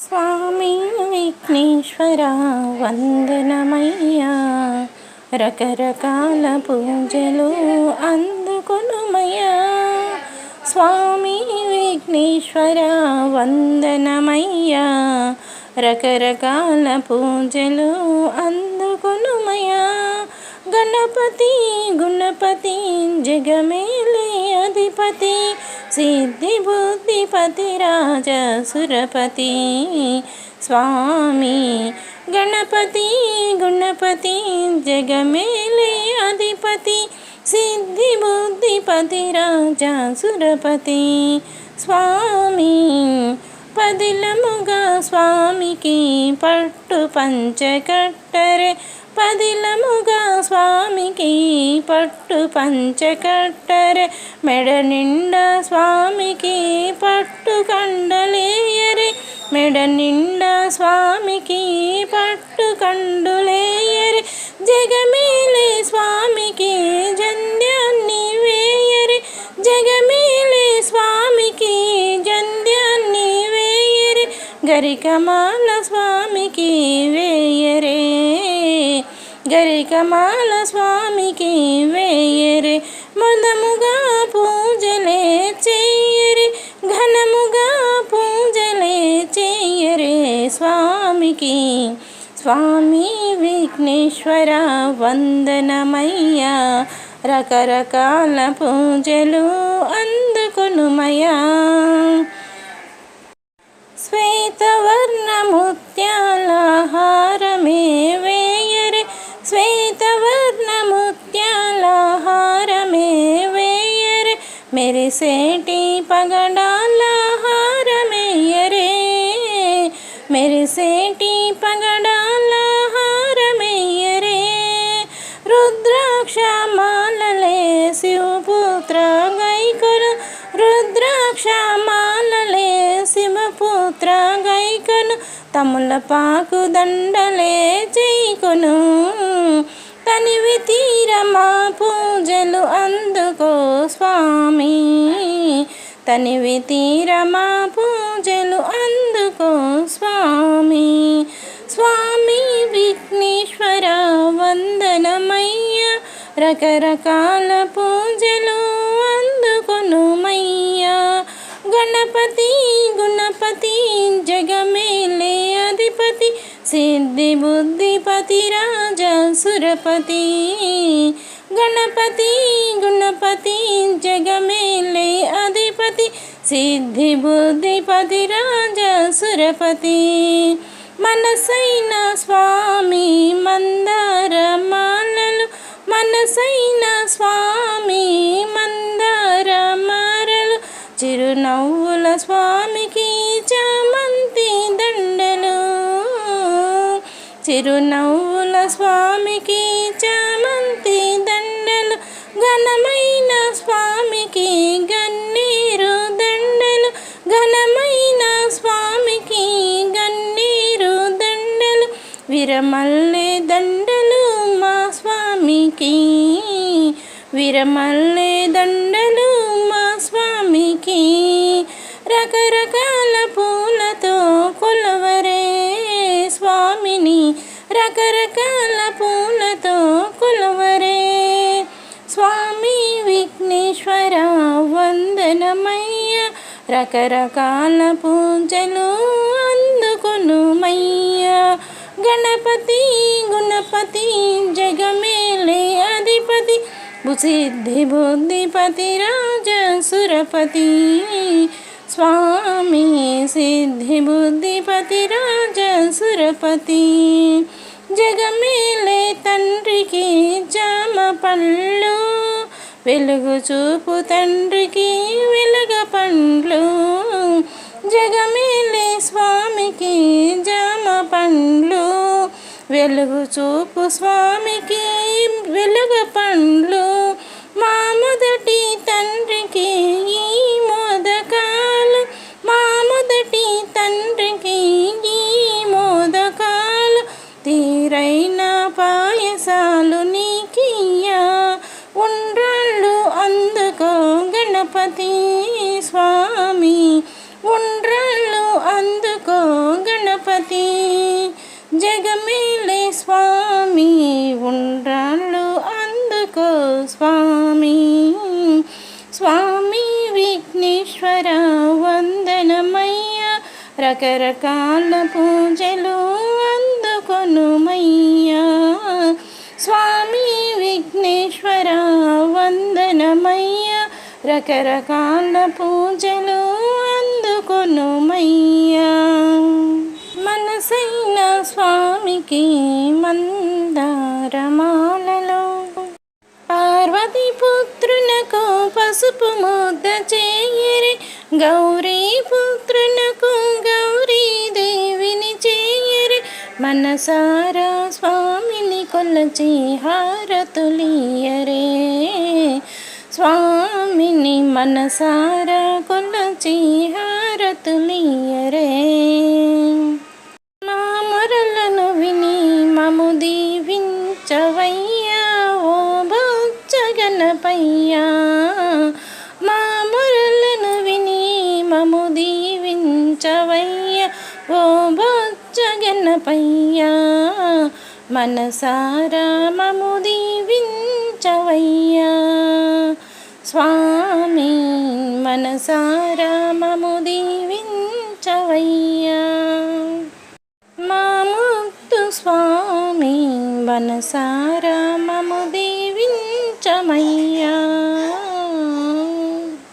స్వామి విఘ్నేశ్వర వందనమయ్యా, రకరకాల పూజలు అందుకొనుమయ్యా. స్వామి విఘ్నేశ్వర వందనమయ్యా, రకరకాల పూజలు అందుకొనుమయ్యా. గణపతి గుణపతి జగమేలే అధిపతి, సిద్ధి బుద్ధిపతి రాజ సురపతి. స్వామి గణపతి గుణపతి జగమేలే అధిపతి, సిద్ధి బుద్ధిపతి రాజ సురపతి. స్వామి పదిలముగా స్వామికి పట్టు పంచకట్టరే, పదిలముగా స్వామికి పట్టు పంచకట్టరే, మెడ నిండా స్వామికి పట్టు కండలేయరే, మెడ నిండా స్వామికి పట్టు కండులేయరే. జగమేలే స్వామికి జంధ్యాన్ని వేయరే, జగమేలే స్వామికి జంధ్యాన్ని వేయరే. గరికమాల స్వామికి వేయరే, గరికమాల స్వామికి వేయరే. మదముగా పూజలే చేయరే, ఘనముగా పూజలే చేయరే స్వామికి. స్వామి విఘ్నేశ్వర వందనమయ్యా, రకరకాల పూజలు అందుకొనుమయ్యా. శ్వేతవర్ణ ముత్యాల హారమే వేయరే, శ్వేతవర్ణ ముత్యాల హారమే వేయరే. మెరిసేటి పగడాల హారమేయరే, మెరిసేటి పగడాల హారమేయరే. రుద్రాక్ష మాలలే శివపుత్ర గైకొను, రుద్రాక్ష మాలలే శివపుత్ర గైకొను. తములపాకు దండలే చేకొను, తనివి తీరమా పూజలు అందుకో స్వామి, తనివి తీరమా పూజలు అందుకో స్వామి. స్వామి విఘ్నేశ్వర వందనమయ్యా, రకరకాల పూజలు అందుకొనుమయ్యా. గణపతి గుణపతి జగమేలే అధిపతి, సిద్ధి బుద్ధిపతి రాజ సురపతి. గణపతి గుణపతి జగమేలే అధిపతి, సిద్ధి బుద్ధిపతి రాజ సురపతి. మనసైన స్వామి మందార మాలలు, మనసైన స్వామి మందార మాలలు. చిరునవ్వుల స్వామికి చామంతి దండలు, చిరునవ్వుల స్వామికి చామంతి దండలు. ఘనమైన స్వామికి గన్నేరు దండలు, ఘనమైన స్వామికి గన్నేరు దండలు. విరమల్లె దండలు మా స్వామికి, విరమల్లె దండలు మా స్వామికి. రకరకాల పూలతో కొలవరే స్వామిని, రకరకాల పూలతో కొలవరే. స్వామి విఘ్నేశ్వర వందనమయ్యా, రకరకాల పూజలు అందుకొనుమయ్యా. గణపతి గుణపతి జగమేలే అధిపతి, సిద్ధి బుద్ధిపతి రాజ సురపతి. స్వామి సిద్ధి బుద్ధిపతి రాజ సురపతి. జగమేలే తండ్రికి జామ పండ్లు, వెలుగు చూపు తండ్రికి వెలుగ పండ్లు. జగమేలే స్వామికి జామ పండ్లు, వెలుగు చూపు స్వామికి వెలుగ పండ్లు. మా మొదటి తండ్రికి ఈ మోదకాలు, మా మొదటి తండ్రికి ఈ మోదకాలు. తీరైన పాయసాలు నీకియ్యా, ఉండ్రాళ్ళు అందుకో గణపతి స్వామి. ఉండ్రాళ్ళు అందుకో రకరకాల పూజలు అందుకొనుమయ్యా. స్వామి విఘ్నేశ్వర వందనమయ్యా. రకరకాల పూజలు అందుకొనుమయ్యా. మనసైన స్వామికి మందారమాలలో పార్వతీ పుత్రునకు పసుపు ముద్ద చేయరే. గౌరీ పుత్రునకు గౌరీ దేవిని చేయరే. మనసారా స్వామిని కొలచి హారతులియరే. స్వామిని మనసారా కొలచి హారతులియరే. మా మొరలను విని మము దీవించవయ్యా ఓ బొజ్జ గణపయ్యా. మా మొరలను విని మము దీవించవయ్యా ఓ బొజ్జ గణపయ్యా. మనసారా మము దీవించవయ్యా. స్వామి మనసారా మము దీవించవయ్యా. మా ముద్దు స్వామి మనసారా మము దీవించమయ్యా.